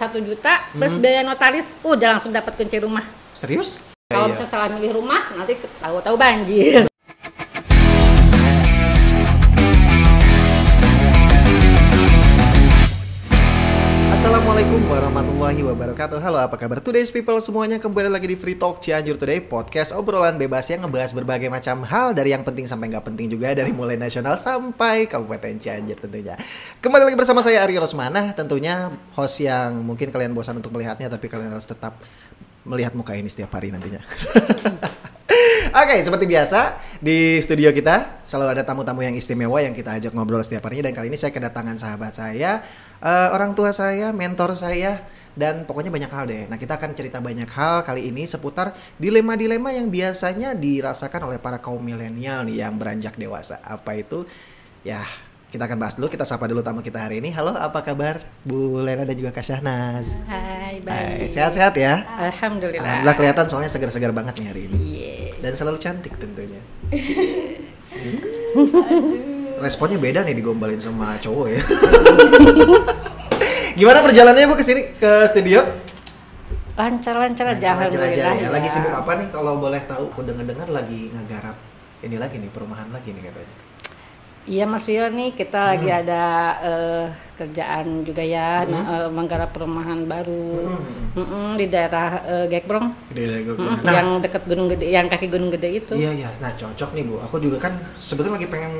1 juta plus biaya notaris, udah langsung dapat kunci rumah. Serius? Kalau Iya. misalnya salah milih rumah, nanti tahu-tahu banjir. Assalamualaikum warahmatullahi wabarakatuh. Halo, apa kabar today's people semuanya? Kembali lagi di Free Talk Cianjur Today, podcast obrolan bebas yang ngebahas berbagai macam hal, dari yang penting sampai nggak penting juga, dari mulai nasional sampai Kabupaten Cianjur tentunya. Kembali lagi bersama saya Ari Rosmana, tentunya host yang mungkin kalian bosan untuk melihatnya, tapi kalian harus tetap melihat muka ini setiap hari nantinya. Oke, seperti biasa di studio kita selalu ada tamu-tamu yang istimewa yang kita ajak ngobrol setiap harinya. Dan kali ini saya kedatangan sahabat saya, orang tua saya, mentor saya, dan pokoknya banyak hal deh. Nah, kita akan cerita banyak hal kali ini seputar dilema-dilema yang biasanya dirasakan oleh para kaum milenial nih yang beranjak dewasa. Apa itu? Ya, kita akan bahas dulu. Kita sapa dulu tamu kita hari ini. Halo, apa kabar Bu Lena dan juga Kak Syahnaz? Hai, baik. Sehat-sehat ya? Alhamdulillah. Alhamdulillah, kelihatan soalnya segar-segar banget nih hari ini. Iya. Dan selalu cantik tentunya. Responnya beda nih digombalin sama cowok ya. Gimana perjalanannya Bu kesini ke studio? Lancar-lancar aja, alhamdulillah. Ya. Lagi sibuk apa nih kalau boleh tahu? Aku dengar lagi ngegarap ini lagi nih, perumahan lagi nih katanya. Iya Mas Rio nih, kita lagi ada kerjaan juga ya, menggarap perumahan baru di daerah Gekbrong. Nah, Yang dekat Gunung Gede, yang kaki Gunung Gede itu. Iya, nah cocok nih Bu. Aku juga kan sebetulnya lagi pengen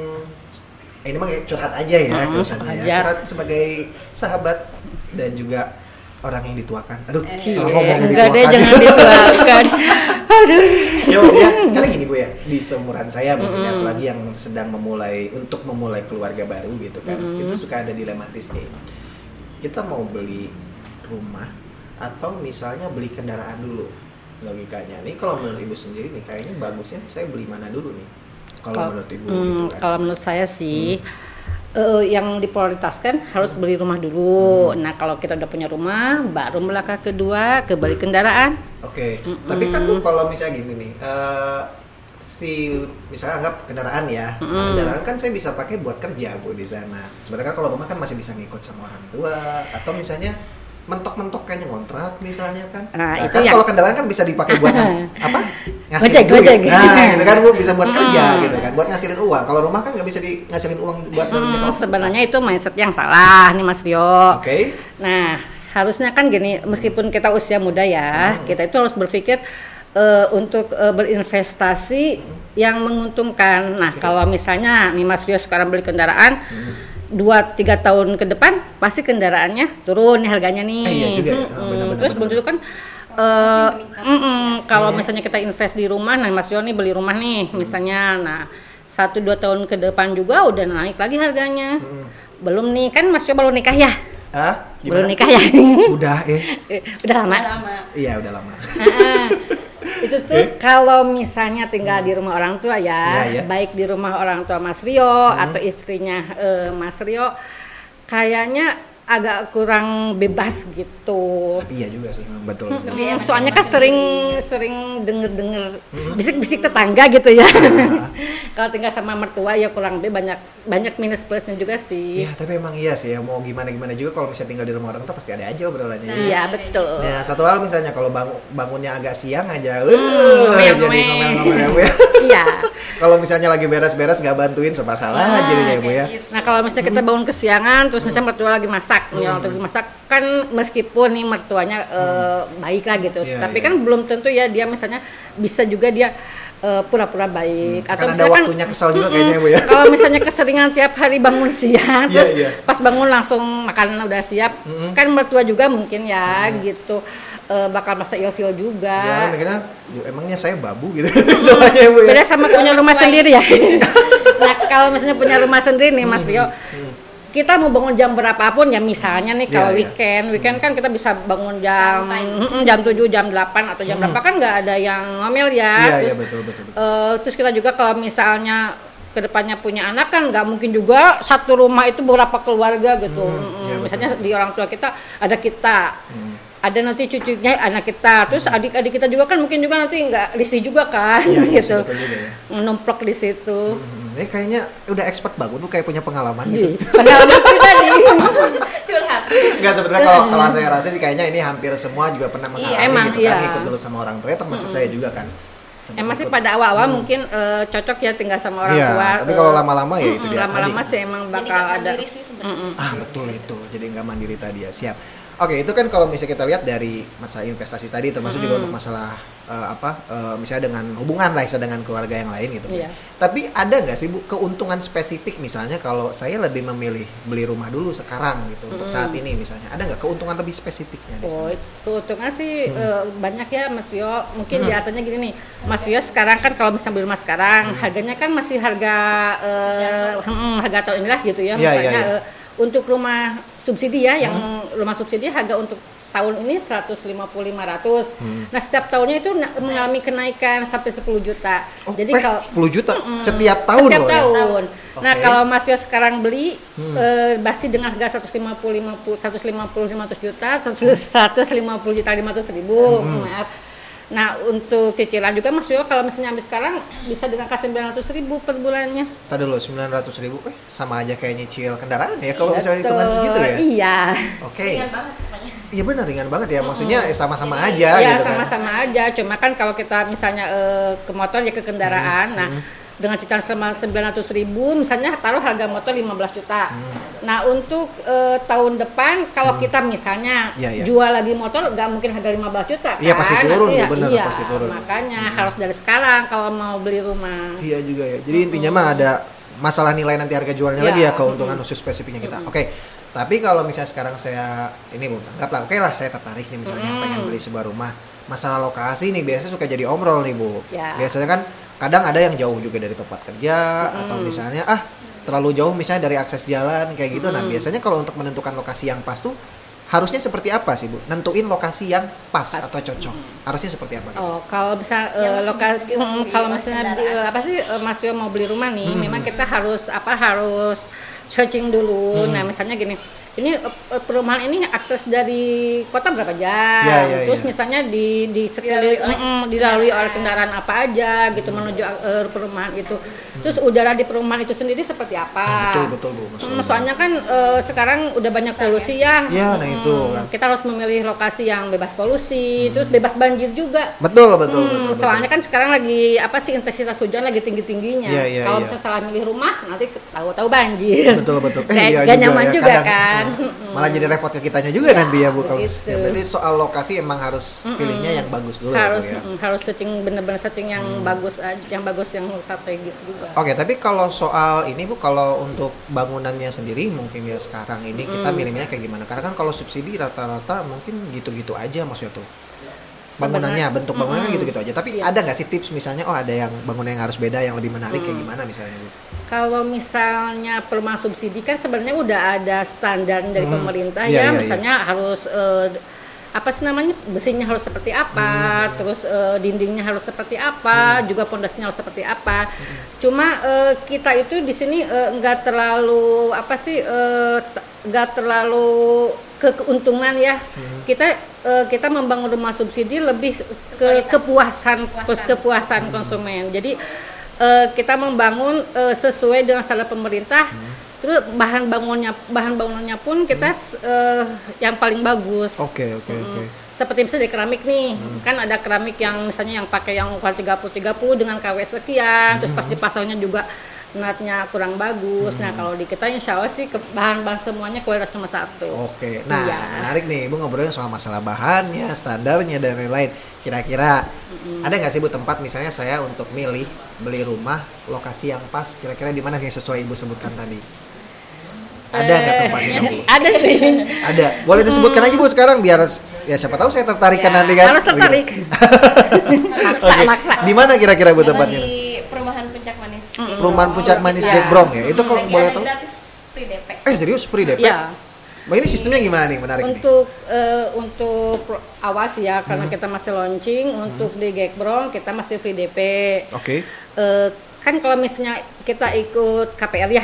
ini mah kayak curhat aja ya, curhat sebagai sahabat dan juga orang yang dituakan. Aduh, salah ngomong enggak deh, dituakan. jangan dituakan. Aduh. Ya maksudnya, karena gini Bu ya, di seumuran saya mungkin apalagi yang sedang memulai keluarga baru gitu kan, itu suka ada dilematis nih. Kita mau beli rumah atau misalnya beli kendaraan dulu, logikanya. Nih kalau menurut Ibu sendiri nih, kayaknya bagusnya saya beli mana dulu nih? Kalau menurut Ibu gitu kan. Kalau menurut saya sih yang diprioritaskan harus beli rumah dulu. Nah, kalau kita udah punya rumah, baru melangkah kedua ke beli kendaraan. Oke. Tapi kan Bu kalau misalnya gini nih, misalnya anggap kendaraan ya, nah, kendaraan kan saya bisa pakai buat kerja Bu di sana. Sebenarnya kalau rumah kan masih bisa ngikut sama orang tua, atau misalnya mentok-mentok kayaknya kontrak misalnya kan. Nah, itu kan kalau kendaraan kan bisa dipakai buat apa? Ngasilin duit. Nah, itu kan Bu bisa buat kerja gitu kan, buat ngasilin uang. Kalau rumah kan nggak bisa ngasilin uang buat sebenarnya itu mindset yang salah nih Mas Rio. Oke. Nah, harusnya kan gini, meskipun kita usia muda ya, kita itu harus berpikir untuk berinvestasi yang menguntungkan. Nah, kalau misalnya nih Mas Rio sekarang beli kendaraan, 2-3 tahun ke depan pasti kendaraannya turun nih harganya nih. Iya juga. Terus belum tentu kan kalau misalnya kita invest di rumah, nah Mas Rio nih beli rumah nih misalnya, nah 1-2 tahun ke depan juga udah naik lagi harganya. Belum nih, kan Mas Rio baru nikah ya? Belum nikah ya? Sudah Udah lama? Iya udah lama. Itu tuh kalau misalnya tinggal di rumah orang tua ya, baik di rumah orang tua Mas Rio atau istrinya Mas Rio, kayaknya agak kurang bebas gitu. Tapi iya juga sih, betul. Soalnya kan sering denger bisik-bisik tetangga gitu ya. Kalau tinggal sama mertua ya kurang lebih banyak minus plusnya juga sih. Iya, tapi emang iya sih ya, mau gimana juga kalau misalnya tinggal di rumah orang tua pasti ada aja obrolannya. Iya, betul. Nah, satu hal misalnya kalau bangunnya agak siang aja, jadi ngomel-ngomel ya Bu ya. Iya. Kalau misalnya lagi beres-beres nggak bantuin serba salah jadinya ya Bu ya. Nah, kalau misalnya kita bangun kesiangan, terus misalnya mertua lagi masak, masak kan meskipun nih mertuanya baik lah gitu, tapi kan belum tentu ya dia misalnya bisa juga dia pura-pura baik, atau ada misalnya waktunya kesal juga kayaknya Bu ya. Kalau misalnya keseringan tiap hari bangun siang, terus pas bangun langsung makanan udah siap, kan mertua juga mungkin ya gitu bakal masa ilfil juga. Ya, mikirnya emangnya saya babu gitu. Soalnya Bu ya. Beda sama punya rumah sendiri ya. Nah, kalau misalnya punya rumah sendiri nih Mas Rio, kita mau bangun jam berapapun ya, misalnya nih kalau weekend kan kita bisa bangun jam 7, jam 8 atau jam berapa, kan nggak ada yang ngomel ya. Iya, betul. Terus kita juga kalau misalnya kedepannya punya anak kan nggak mungkin juga satu rumah itu beberapa keluarga gitu. Misalnya di orang tua kita ada kita. ada nanti cucunya anak kita, terus adik-adik kita juga kan mungkin juga nanti nggak risih juga kan, gitu, numplok di situ. Ini kayaknya udah expert banget, tuh kayak punya pengalaman gitu. Pengalaman kita nih. Curhat. Enggak, sebetulnya kalau saya rasa sih kayaknya ini hampir semua juga pernah mengalami gitu kan, ikut dulu sama orang tua, termasuk saya juga kan. Emang sih pada awal-awal mungkin cocok ya tinggal sama orang tua. Tapi kalau lama-lama ya itu dia. Lama-lama sih emang bakal ada. Betul itu. Jadi nggak mandiri tadi ya. Siap. Oke, itu kan kalau misalnya kita lihat dari masalah investasi tadi, termasuk juga untuk masalah misalnya dengan hubungan lah, dengan keluarga yang lain gitu. Iya. Tapi ada nggak sih Bu keuntungan spesifik misalnya kalau saya lebih memilih beli rumah dulu sekarang gitu untuk saat ini misalnya, ada nggak keuntungan lebih spesifiknya? Keuntungan sih banyak ya Mas Yo. Mungkin di atasnya gini nih, Mas Yo sekarang kan kalau misalnya beli rumah sekarang harganya kan masih harga tahun inilah gitu ya. Misalnya untuk rumah subsidi ya, yang rumah subsidi harga untuk tahun ini 150-500. Nah, setiap tahunnya itu mengalami kenaikan sampai 10 juta. Jadi kalau 10 juta setiap tahun setiap loh tahun. Ya? Nah, kalau Mas Yo sekarang beli masih dengan harga 150 500 juta, 150 juta 500 ribu, maaf. Nah, untuk cicilan juga Mas Yo kalau misalnya ambil sekarang bisa dengan kasih 900 ribu per bulannya. Tadi dulu 900 ribu, sama aja kayak nyicil kendaraan ya kalau misalnya hitungan segitu ya? Iya. Oke. Ringan banget pokoknya. Iya benar, ringan banget ya, maksudnya sama-sama aja ya, gitu kan? Iya sama-sama aja, cuma kan kalau kita misalnya ke motor ya ke kendaraan, nah dengan cicilan selama 900 ribu, misalnya taruh harga motor 15 juta. Nah untuk tahun depan kalau kita misalnya jual lagi motor, nggak mungkin harga 15 juta kan? Iya pasti turun, benar pasti turun. Makanya harus dari sekarang kalau mau beli rumah. Iya juga ya, jadi intinya mah ada masalah nilai nanti harga jualnya lagi ya, keuntungan khusus spesifiknya kita. Oke. Tapi kalau misalnya sekarang saya, ini Bu, anggaplah oke lah saya tertarik nih misalnya pengen beli sebuah rumah. Masalah lokasi nih biasanya suka jadi omrol nih Bu. Biasanya kan kadang ada yang jauh juga dari tempat kerja, atau misalnya terlalu jauh misalnya dari akses jalan kayak gitu. Nah biasanya kalau untuk menentukan lokasi yang pas tuh harusnya seperti apa sih Bu? Nentuin lokasi yang pas. Atau cocok. Harusnya seperti apa? Gitu? Kalau bisa lokasi, kalau misalnya Mas Yo mau beli rumah nih, memang kita harus searching dulu. Nah misalnya gini, ini perumahan ini akses dari kota berapa jam, terus misalnya di sekeliling dilalui oleh kendaraan apa aja gitu menuju perumahan itu, terus udara di perumahan itu sendiri seperti apa. Betul Bu. Soalnya kan sekarang udah banyak polusi ya. Nah itu kan. Kita harus memilih lokasi yang bebas polusi, terus bebas banjir juga. Betul. Soalnya kan sekarang lagi intensitas hujan lagi tinggi-tingginya. Kalau misalnya salah milih rumah nanti tahu-tahu banjir. Betul. Gak nyaman juga kan. Malah jadi repot ke kitanya juga nanti ya Bu kalau gitu. Jadi soal lokasi emang harus pilihnya yang bagus dulu harus searching bener-bener searching yang bagus yang strategis juga. Oke, tapi kalau soal ini Bu, kalau untuk bangunannya sendiri mungkin ya sekarang ini kita milihnya kayak gimana? Karena kan kalau subsidi rata-rata mungkin gitu-gitu aja maksudnya tuh. Bangunannya, bentuk bangunannya gitu-gitu aja. Tapi ada nggak sih tips misalnya, ada yang bangunan yang harus beda, yang lebih menarik kayak gimana misalnya Bu? Kalau misalnya perumahan subsidi kan sebenarnya udah ada standar dari pemerintah misalnya harus besinya harus seperti apa, terus dindingnya harus seperti apa, juga pondasinya harus seperti apa. Cuma kita itu di sini nggak terlalu keuntungan ya. Kita membangun rumah subsidi lebih ke kepuasan konsumen. Jadi kita membangun sesuai dengan standar pemerintah. Terus bahan bangunannya pun kita yang paling bagus. Oke. Seperti misalnya di keramik nih, kan ada keramik yang misalnya yang pakai yang ukuran 30 dengan KW sekian, terus pas dipasangnya juga natnya kurang bagus. Nah kalau di kita insya Allah sih bahan-bahan semuanya kualitas nomor 1. Oke. Nah menarik nih Ibu ngobrolin soal masalah bahannya, standarnya dan lain-lain. Kira-kira ada nggak sih Bu tempat misalnya saya untuk milih beli rumah lokasi yang pas, kira-kira di mana yang sesuai Ibu sebutkan tadi? Ada nggak tempatnya Bu? Ada sih. Ada. Boleh disebutkan aja Bu sekarang biar ya siapa tahu saya tertarikan nanti kan. Harus tertarik. Maksa. Di mana kira-kira Bu tempatnya? Di perumahan Puncak Manis. Perumahan Puncak Manis Gekbrong ya. Itu kalau boleh tahu. Gratis free DP. Serius free DP? Iya. Ini sistemnya gimana nih, menarik untuk awas ya, karena kita masih launching. Untuk di Gekbrong kita masih free DP. Oke. kan kalau misalnya kita ikut KPR ya,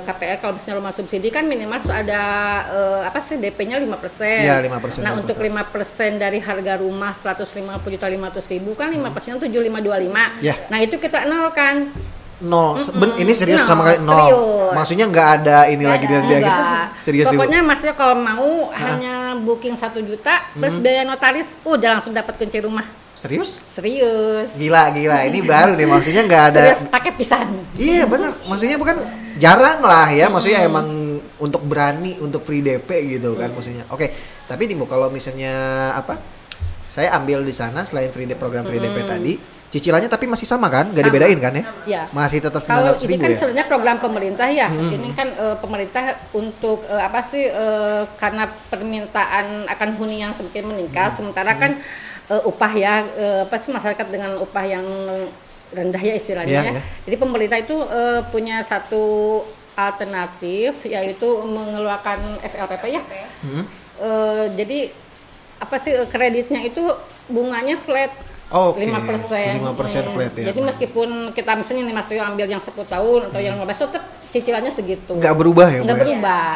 KPR kalau misalnya rumah subsidi kan minimal harus ada DP-nya 5%. Iya, 5%. Nah, untuk 5% dari harga rumah 150.500.000 kan 5% 7.525. Ya. Nah, itu kita nol kan. Nol. Ini serius Nol, sama kali nol. serius. Maksudnya nggak ada ini lagi dia gitu. Enggak. Serius Pokoknya maksudnya kalau mau hanya booking 1 juta plus biaya notaris, udah langsung dapat kunci rumah. Serius? Serius. Gila. Ini baru nih, maksudnya nggak ada. Serius pakai pisan. Iya benar. Maksudnya bukan jarang lah ya. Maksudnya emang untuk berani untuk free DP gitu kan maksudnya. Oke. Tapi nih Bu, kalau misalnya saya ambil di sana selain program free DP tadi, cicilannya tapi masih sama kan? Gak dibedain kan ya? Iya. Masih tetap Kalau 900 ini ribu kan ya? sebenarnya program pemerintah ya. Ini kan pemerintah untuk karena permintaan akan huni yang semakin meningkat, sementara kan upah ya masyarakat dengan upah yang rendah ya istilahnya ya. Jadi pemerintah itu punya satu alternatif yaitu mengeluarkan FLPP ya. Jadi kreditnya itu bunganya flat. 5%. 5% flat ya. Jadi meskipun kita misalnya nih Mas Rio ambil yang 10 tahun atau yang 15 tetap cicilannya segitu. Nggak berubah ya? Nggak berubah.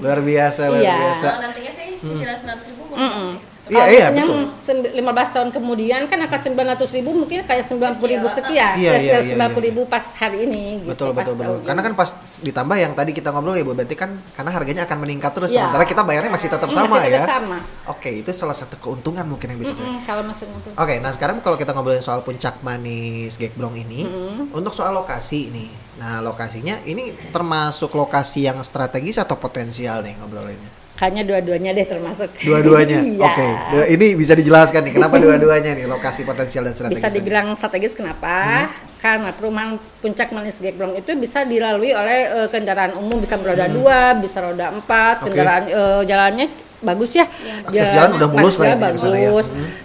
Luar biasa. Kalau nantinya sih cicilan 900.000 Iya, betul. 15 tahun kemudian kan akan 900.000 mungkin kayak 90.000 sekian. Iya. 90.000 pas hari ini. Betul. Gitu, Karena kan pas ditambah yang tadi kita ngobrol ya Bu, berarti kan karena harganya akan meningkat terus. Sementara kita bayarnya masih tetap sama ya. Sama. Oke, itu salah satu keuntungan mungkin yang bisa saya. Kalau maksudnya. Oke, nah sekarang kalau kita ngobrolin soal Puncak Manis Gekbrong ini, untuk soal lokasi nih. Nah, lokasinya ini termasuk lokasi yang strategis atau potensial nih ngobrolinnya? Kayaknya dua-duanya deh termasuk. Dua-duanya? Iya. Oke. Ini bisa dijelaskan nih, kenapa dua-duanya nih, lokasi potensial dan strategis? Bisa dibilang strategis kenapa? Karena perumahan Puncak Manis Gekbrong itu bisa dilalui oleh kendaraan umum, bisa beroda 2, bisa roda 4, kendaraan jalannya bagus ya. Akses jalan udah mulus lah ya, bagus. ya.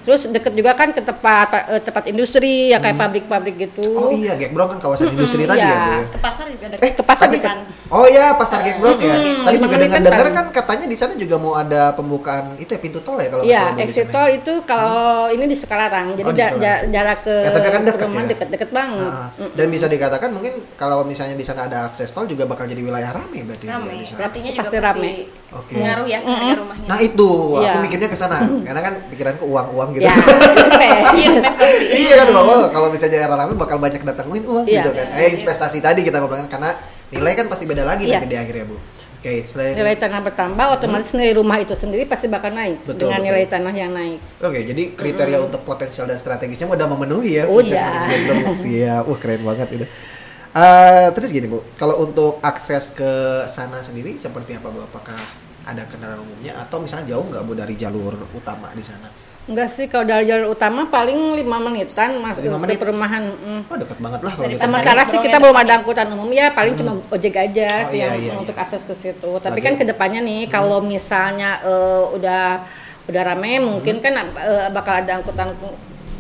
Terus deket juga kan ke tempat industri ya kayak pabrik-pabrik gitu. Oh iya, Gekbrong kan kawasan industri tadi ya, Bu ya. ke pasar juga dekat. Ke pasar tapi depan. Oh iya, pasar Gekbrong ya. Tadi 5 juga menit dengar kan. kan katanya di sana juga mau ada pembukaan itu ya, pintu tol ya kalau nggak Iya, salah di exit sana. tol itu kalau ini di Sekarang. Jadi di Sekarang. jarak ke Ya, tapi kan dekat perumahan ya? deket banget. Dan bisa dikatakan mungkin kalau misalnya di sana ada akses tol juga bakal jadi wilayah ramai berarti Rame. di sana. Artinya juga Pasti rame. Oke. Ngaruh ya harga rumahnya. Nah itu, Iya. aku mikirnya ke sana, karena kan pikiranku uang-uang gitu. Ya, Investasi. Iya kan, bahwa kalau misalnya daerah ramai bakal banyak datangin uang Iya. gitu kan. Investasi tadi kita ngomongin karena nilai kan pasti beda lagi Iya. nanti di akhirnya Bu. Oke, selain nilai tanah bertambah, otomatis nilai rumah itu sendiri pasti bakal naik dengan nilai tanah yang naik. Oke, jadi kriteria untuk potensial dan strategisnya udah memenuhi ya. Udah. Siap, keren banget itu. Terus gini Bu, kalau untuk akses ke sana sendiri seperti apa Bu? Apakah ada kendaraan umumnya atau misalnya jauh nggak Bu dari jalur utama di sana? Enggak sih, kalau dari jalur utama paling 5 menitan masuk 5 ke menit? perumahan. Oh dekat banget lah kalau Dari gitu. Sementara sih kita belum ada angkutan umum ya, paling cuma ojek aja Oh, sih iya, yang iya, untuk iya. akses ke situ. Tapi Lagi- kan kedepannya nih, kalau misalnya udah rame, mungkin kan bakal ada angkutan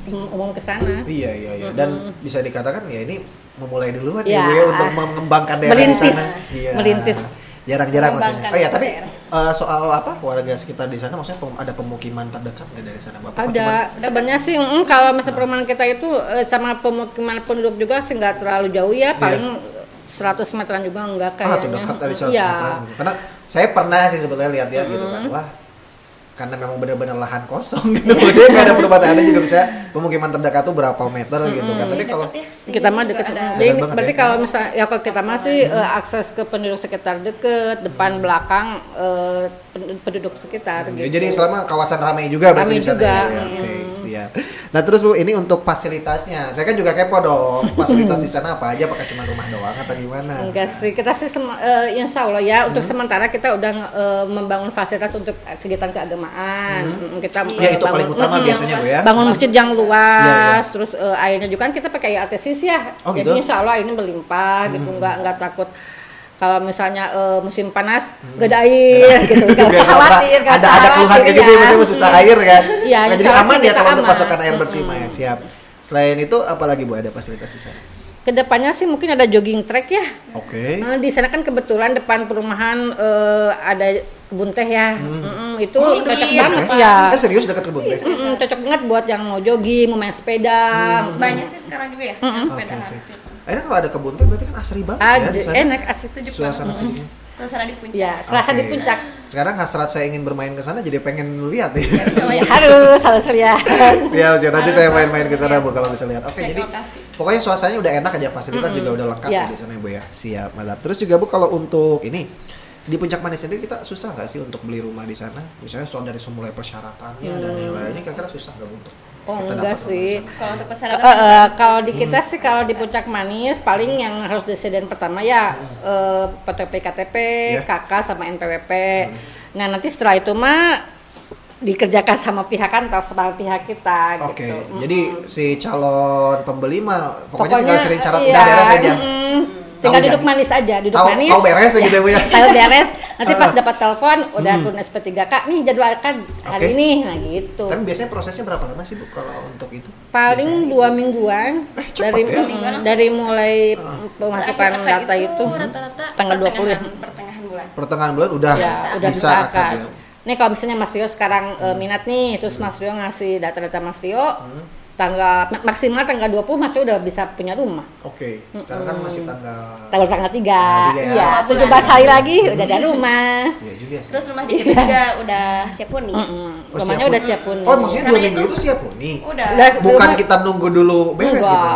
umum ke sana. Iya. Dan bisa dikatakan ya ini memulai duluan Ya. ya Bu ya untuk mengembangkan daerah Merintis. di sana. Iya. Merintis. Jarang-jarang maksudnya. Mengembangkan Oh iya, tapi daerah. soal apa warga sekitar di sana maksudnya ada pemukiman terdekat nggak dari sana Bapak? Apa Ada, sebenarnya sih kalau misalnya perumahan kita itu sama pemukiman penduduk juga sih nggak terlalu jauh ya, paling 100 meteran juga enggak tuh kayaknya. dekat dari 100 Iya. meteran. Karena saya pernah sih sebetulnya lihat-lihat gitu kan. Wah, karena memang benar-benar lahan kosong gitu. Maksudnya nggak ada perumahan ada juga bisa pemukiman terdekat tuh berapa meter gitu kan. Tapi kalau Kita mah deket. Jadi Dekat banget berarti ya. kalau misalnya ya kalau kita masih akses ke penduduk sekitar deket, depan belakang penduduk sekitar gitu. jadi selama kawasan ramai juga berarti Ramai di sana juga. ya. Oke, siap. Nah, terus Bu, ini untuk fasilitasnya. Saya kan juga kepo dong. Fasilitas di sana apa aja? Apakah cuma rumah doang atau gimana? Enggak sih, kita sih insya Allah ya untuk sementara kita udah membangun fasilitas untuk kegiatan keagamaan. Kita Ya, itu paling utama biasanya, Bu ya. Bangun masjid yang luas, Iya. terus airnya juga kan kita pakai air tesis ya. Oh, Jadi gitu? insya Allah ini berlimpah gitu, nggak takut. Kalau misalnya musim panas gak ada air gitu, nggak usah khawatir, nggak usah ada keluhan kayak gitu, ya. maksudnya susah air kan? Iya, Nah, jadi insya Allah aman sih ya kita kalau untuk aman. pasokan air bersih mah ya, siap. Selain itu apalagi Bu ada fasilitas di sana? Kedepannya sih mungkin ada jogging track ya. Oke. Nah, di sana kan kebetulan depan perumahan ada kebun teh ya. Itu Oh, cocok iya, banget Pak. ya. Serius dekat kebun teh? Cocok banget buat yang mau jogging, mau main sepeda. Banyak sih sekarang juga ya yang sepedahan sih. Enak kalau ada kebun teh berarti kan asri banget ya Ada di sana. enak asik. Sejuk Suasana banget. asrinya. Suasana di puncak. Ya, selasa di Oke. puncak. Sekarang hasrat saya ingin bermain ke sana jadi pengen lihat ya. Ya, harus lihat. Siap, nanti Harus saya main-main ke sana lihat. Bu kalau bisa lihat. Oke, Cek jadi lokasi. pokoknya suasananya udah enak aja, fasilitas juga udah lengkap Ya. ya di sana ya Bu ya. Siap, mantap. Terus juga Bu kalau untuk ini di Puncak Manis sendiri kita susah nggak sih untuk beli rumah di sana? Misalnya soal dari mulai persyaratannya dan yang lainnya kira-kira susah nggak Bu untuk Oh, kita enggak dapat rumah sih. di sana? Kalau untuk persyaratan Kalau di kita sih kalau di Puncak Manis paling yang harus disediain pertama ya PTP KTP, Ya. KK sama NPWP. Nah, nanti setelah itu mah dikerjakan sama pihak kantor sama pihak kita Oke, gitu. jadi si calon pembeli mah pokoknya tinggal sering syarat udah beres aja. Tinggal Tahu duduk jadi. manis aja, duduk Tahu- manis. tahu beres aja gitu ya, Bu, ya? Tahu beres. Nanti pas dapat telepon udah turun SP3K nih jadwalkan hari Oke. ini, nah gitu. Tapi biasanya prosesnya berapa lama sih Bu kalau untuk itu? Paling 2 mingguan cepet dari ya? dari mulai pemasukan Terakhir data itu rata-rata tanggal 20 ya. pertengahan bulan. Pertengahan bulan udah Ya, udah bisa bisa akad ya. Nih kalau misalnya Mas Rio sekarang minat nih, terus Mas Rio ngasih data-data Mas Rio, tanggal maksimal tanggal 20 Mas Rio udah bisa punya rumah. Oke, sekarang kan masih tanggal Tanggal 3. Tanggal 3 ya. Iya, 17 hari lagi udah ada rumah. Iya juga sih. Terus rumah kita juga udah siap huni. Oh, Rumahnya siap udah huni. siap huni. Oh, maksudnya 2 Karena minggu itu- itu siap huni? Udah. Bukan Rumah- kita nunggu dulu beres Enggak. gitu.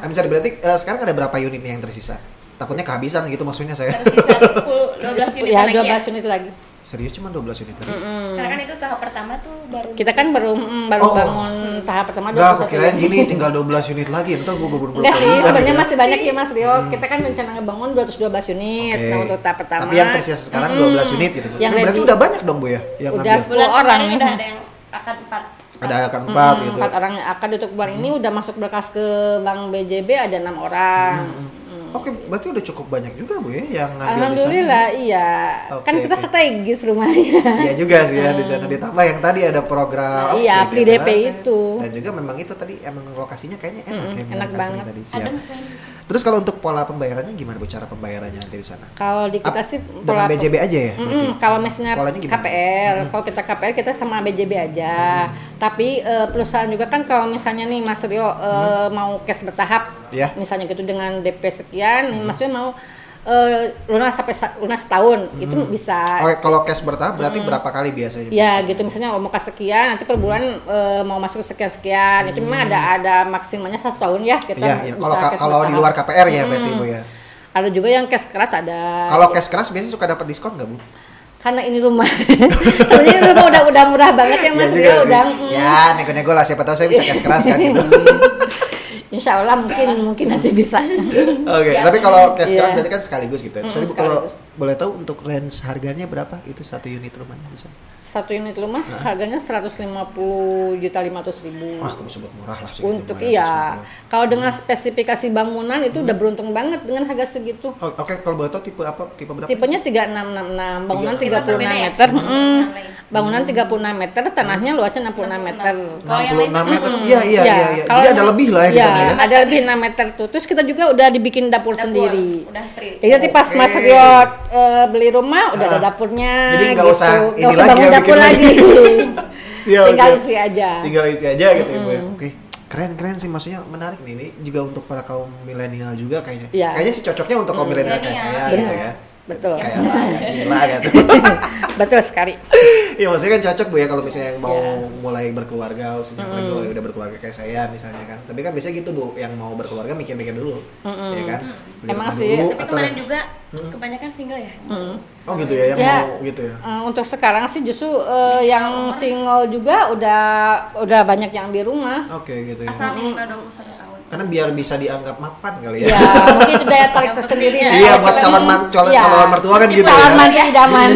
Misalnya berarti sekarang ada berapa unit nih yang tersisa? Takutnya kehabisan gitu maksudnya saya. Tersisa 10-12 unit Ya, lagi 12 unit lagi. Serius cuma 12 unit lagi? Karena kan itu tahap pertama tuh baru Kita kan baru Oh. bangun tahap pertama Enggak, 21 aku kirain unit. gini tinggal 12 unit lagi. Entar gua buru-buru Enggak sih, kehabisan sebenarnya gitu. masih banyak ya Mas Rio. Kita kan rencana ngebangun 212 unit. Oke. Nah, untuk tahap pertama. Tapi yang tersisa sekarang 12 unit gitu. Yang Ini berarti ready. udah banyak dong Bu ya yang Udah ngambil. 10 bulan orang kemarin nih. udah ada yang akan 4. Ada akan 4 gitu. 4 orang yang akan untuk bulan ini udah masuk berkas ke Bank BJB ada 6 orang. Oke, berarti udah cukup banyak juga Bu ya yang ngambil di sana. Alhamdulillah, iya. Oke, Kan kita oke. strategis rumahnya. Iya juga sih ya di sana ditambah yang tadi ada program Iya, oke, PDP DP. itu. Dan juga memang itu tadi emang lokasinya kayaknya enak ya enak lokasinya banget. tadi siap. Adem. Terus kalau untuk pola pembayarannya gimana Bu cara pembayarannya nanti di sana? Kalau di kita sih Dengan BJB aja ya? berarti? kalau misalnya Polanya gimana? KPR, kalau kita KPR kita sama BJB aja. Tapi perusahaan juga kan kalau misalnya nih Mas Rio mau cash bertahap, Ya. misalnya gitu dengan DP sekian, nih Mas Rio mau lunas sampai lunas setahun, itu bisa. Oke, kalau cash bertahap berarti berapa kali biasanya? Ya gitu, misalnya mau kasih sekian, nanti per bulan mau masuk sekian-sekian, itu memang ada maksimalnya 1 tahun ya kita Iya, ya. bisa Kalau cash kalau di bertahap. luar KPR ya berarti Bu ya. Ada juga yang cash keras ada. Kalau cash keras biasanya suka dapat diskon nggak Bu? Karena ini rumah, sebenarnya ini rumah udah murah banget ya Mas Iya Rio, juga udah. sih. Ya, nego-nego lah siapa tahu saya bisa cash keras kan gitu. Insya Allah mungkin nanti bisa. Oke, tapi kalau cash Iya. keras berarti kan sekaligus gitu ya. Soalnya Bu, kalau sekaligus. boleh tahu untuk range harganya berapa? Itu 1 unit rumahnya di sana. 1 unit rumah harganya 150.500.000. Wah, kamu sebut murah lah segitu, Untuk lumayan, iya, 150. kalau dengan spesifikasi bangunan itu udah beruntung banget dengan harga segitu. Oh, oke, kalau boleh tahu tipe apa? Tipe berapa? Tipenya 3666, bangunan 36. 36 Berbeda ya? meter. Lain. Bangunan 36 meter, tanahnya luasnya 66 meter. Kalau yang lain 66 meter. Iya, iya, Ya, iya. kalau Jadi ada lebih lah ya di iya, sana ya. ada lebih 6 meter tuh. Terus kita juga udah dibikin dapur, sendiri. Udah free. Jadi nanti pas Oke. Mas Rio beli rumah udah ada dapurnya. Jadi nggak gitu. usah ini Nggak usah lagi bangun ya, dapur bikin lagi. Siap, Tinggal siap. isi aja. Tinggal isi aja gitu ya, Bu ya. Oke. Keren sih, maksudnya menarik nih. Ini juga untuk para kaum milenial juga kayaknya. Iya. Kayaknya sih cocoknya untuk kaum milenial kayak saya gitu Benar. ya. Betul. Kayak saya, gila gitu. Betul sekali. Iya, maksudnya kan cocok Bu ya kalau misalnya yang mau Iya. mulai berkeluarga, maksudnya apalagi kalau udah berkeluarga kayak saya misalnya kan. Tapi kan biasanya gitu Bu, yang mau berkeluarga mikir-mikir dulu. Ya kan? Beli Emang rumah sih, dulu, Tapi atau- kemarin juga kebanyakan single ya. Oh gitu ya, yang Ya. mau gitu ya. Untuk sekarang sih justru yang single juga udah banyak yang ambil rumah. Oke gitu ya. Asal minimal 21 tahun. Karena biar bisa dianggap mapan kali ya. Ya, mungkin itu daya tarik tersendiri. Iya, buat calon mertua kan gitu calon ya. mantu idaman.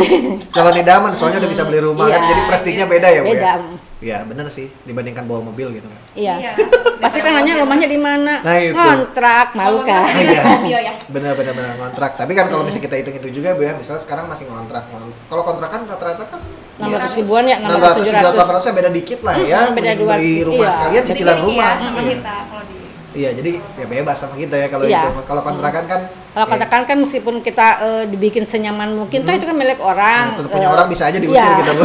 Calon idaman soalnya udah bisa beli rumah kan, Iya. jadi prestisnya beda ya Bu Beda. ya. Iya, bener sih dibandingkan bawa mobil gitu kan. Iya. Pasti kan nanya rumahnya di mana? Nah, itu. Kontrak, malu kan? Iya. Mobil ya. Bener ngontrak. Tapi kan kalau misalnya kita hitung itu juga Bu ya, misalnya sekarang masih ngontrak. Kalau kontrakan rata-rata kan 600 ribuan ya, 600 600 700 beda dikit lah ya. beda Mending beli 200, rumah iya. sekalian cicilan Jadi rumah. sama Iya. kita kalau di Iya, jadi ya bebas sama kita ya kalau Iya. itu. Kalau kontrakan kan Kalau katakan kan meskipun kita dibikin senyaman mungkin, toh itu kan milik orang. tetap punya orang bisa aja diusir iya. kita Bu.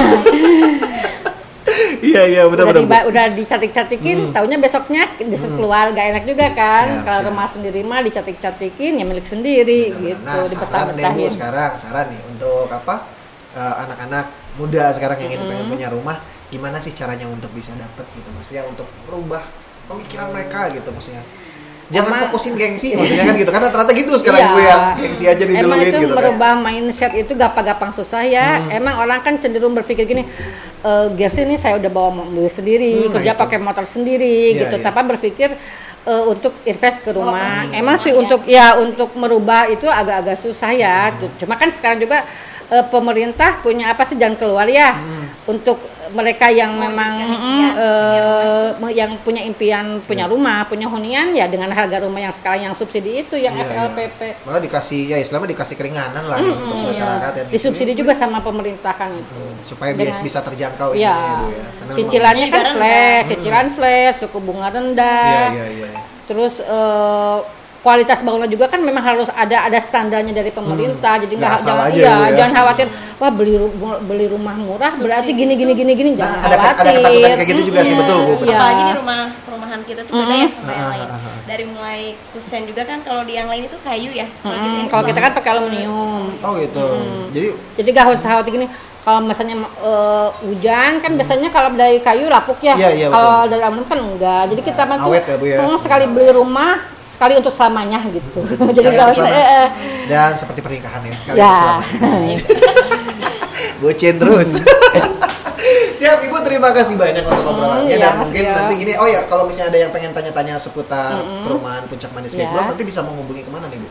Iya benar. Udah dicatik-catikin, taunya besoknya keluar gak enak juga kan. Kalau rumah sendiri mah dicatik-catikin ya milik sendiri gitu. Nah, saran deh Bu, saran nih untuk anak-anak muda sekarang yang ingin pengen punya rumah, gimana sih caranya untuk bisa dapet gitu, maksudnya untuk merubah pemikiran mereka gitu, maksudnya jangan fokusin gengsi maksudnya kan gitu, karena ternyata gitu sekarang iya, gue yang gengsi aja diduluin gitu. Emang itu merubah mindset itu gampang-gampang susah ya. Emang orang kan cenderung berpikir gini, gengsi ini saya udah bawa mobil sendiri, kerja pakai motor sendiri gitu, tanpa berpikir untuk invest ke rumah. Emang sih untuk merubah itu agak-agak susah ya. Cuma kan sekarang juga pemerintah punya apa sih jalan keluar ya untuk mereka yang memang yang punya impian punya rumah, punya hunian ya dengan harga rumah yang sekarang yang subsidi itu yang SLPP. Malah dikasih istilahnya dikasih keringanan lah untuk masyarakat ya. Disubsidi juga sama pemerintah kan itu. Supaya bisa terjangkau ini ya, Bu ya. Cicilannya kan flat, cicilan flat, suku bunga rendah. Terus kualitas bangunan juga kan memang harus ada standarnya dari pemerintah, jadi jangan khawatir wah beli rumah murah berarti gini jangan khawatir. Ada ketakutan kayak gitu juga sih, betul Bu. Apalagi di perumahan kita tuh beda ya sama yang lain. Dari mulai kusen juga kan, kalau di yang lain itu kayu ya. Kalau kita kan pakai aluminium. Oh gitu. Jadi gak usah khawatir gini. Kalau misalnya hujan kan biasanya kalau dari kayu lapuk ya. Kalau dari aluminium kan enggak. Jadi kita awet ya, Bu ya. Sekali beli rumah sekali untuk selamanya gitu. Jadi kalau dan seperti pernikahan ya, sekali untuk selamanya. Bucin terus. Siap Ibu, terima kasih banyak untuk obrolannya dan mungkin nanti ini kalau misalnya ada yang pengen tanya-tanya seputar perumahan Puncak Manis Gekbrong nanti bisa menghubungi kemana nih Bu?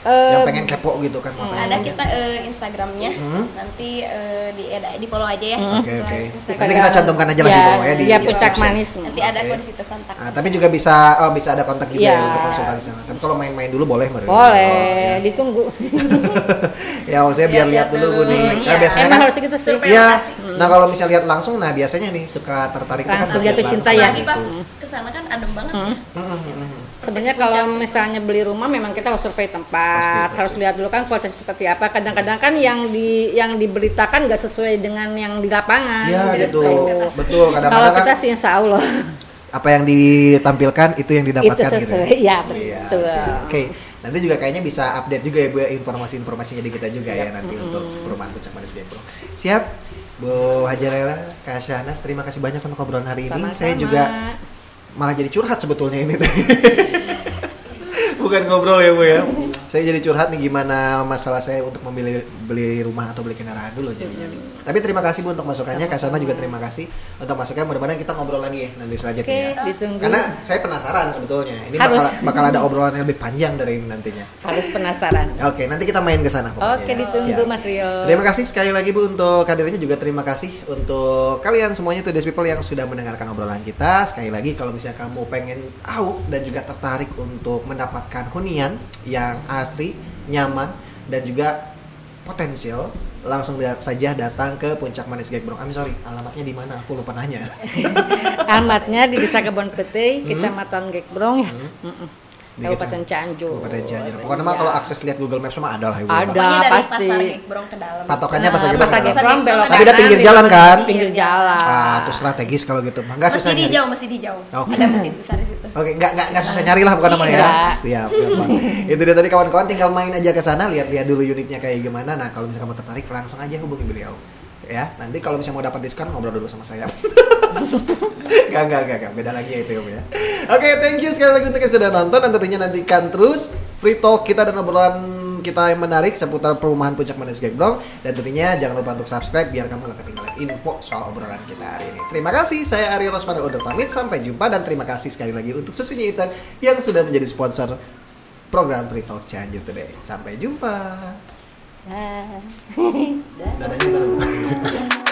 Yang pengen kepo gitu kan? Ada kita Instagramnya, nanti di follow aja ya. Oke. Nanti kita cantumkan aja lah di bawah ya di Puncak Manis. Nanti ada kok di situ kontak. Tapi juga bisa ada kontak juga ya untuk konsultasi sana. Tapi kalau main-main dulu boleh Boleh, ditunggu. Ya maksudnya biar lihat dulu Bu nih. Nah biasanya kan harus kita survei. Nah kalau misalnya lihat langsung, nah biasanya nih suka tertarik kan jatuh cinta ya. Lagi pas kesana kan adem banget ya. Sebenarnya kalau misalnya beli rumah memang kita harus survei tempat, harus lihat dulu kan kualitas seperti apa. Kadang-kadang kan yang diberitakan nggak sesuai dengan yang di lapangan. Iya gitu, betul. Kadang-kadang kalau kita sih insya Allah apa yang ditampilkan itu yang didapatkan itu sesuai, gitu. Ya betul. Oke. Nanti juga kayaknya bisa update juga ya Bu informasi-informasinya di kita juga ya nanti untuk perumahan Puncak Manis Gekbrong. Siap, Bu Hajarela, Kak Syahnas, terima kasih banyak untuk obrolan hari ini. Sama-sama. Saya juga malah jadi curhat sebetulnya ini. Bukan ngobrol ya Bu ya. Saya jadi curhat nih gimana masalah saya untuk beli rumah atau beli kendaraan dulu jadinya nih. Tapi terima kasih Bu untuk masukannya. Kak Sana juga terima kasih untuk masukannya. Mudah-mudahan kita ngobrol lagi ya nanti selanjutnya. Ditunggu. Karena saya penasaran sebetulnya. Ini bakal ada obrolan yang lebih panjang dari ini nantinya. Harus penasaran. Oke, nanti kita main ke sana pokoknya. Oke, ditunggu Mas Rio. Terima kasih sekali lagi Bu untuk hadirnya, juga terima kasih untuk kalian semuanya Today's People yang sudah mendengarkan obrolan kita. Sekali lagi kalau misalnya kamu pengen tahu dan juga tertarik untuk mendapatkan hunian yang asri, nyaman dan juga potensial, langsung saja datang ke Puncak Manis Gekbrong. Alamatnya di mana? Aku lupa nanya. Alamatnya di Desa Kebon Putih, Kecamatan Gekbrong ya. Kabupaten Cianjur. Pokoknya mah kalau akses lihat Google Maps mah ada lah Ibu. Ada pasti. Pasar Gekbrong ke dalam. Patokannya Pasar Gekbrong belok kanan. Tapi udah pinggir jalan kan? Pinggir jalan. Tuh strategis kalau gitu. Enggak susah nyari. Masih di jauh. Ada masjid besar di situ. Oke, enggak susah nyari lah bukan namanya ya. Siap. Itu dia tadi kawan-kawan, tinggal main aja ke sana, lihat-lihat dulu unitnya kayak gimana. Nah, kalau misalnya kamu tertarik langsung aja hubungi beliau. Ya, nanti kalau misalnya mau dapat diskon ngobrol dulu sama saya. Gak, beda lagi ya itu ya. Oke, thank you sekali lagi untuk yang sudah nonton, dan tentunya nantikan terus free talk kita dan obrolan kita yang menarik seputar perumahan Puncak Manis Gekbrong, dan tentunya jangan lupa untuk subscribe biar kamu gak ketinggalan info soal obrolan kita hari ini. Terima kasih, saya Ari Rosmana undur pamit, sampai jumpa, dan terima kasih sekali lagi untuk Susunya Intan yang sudah menjadi sponsor program Free Talk Cianjur Today. Sampai jumpa. Dadanya sana.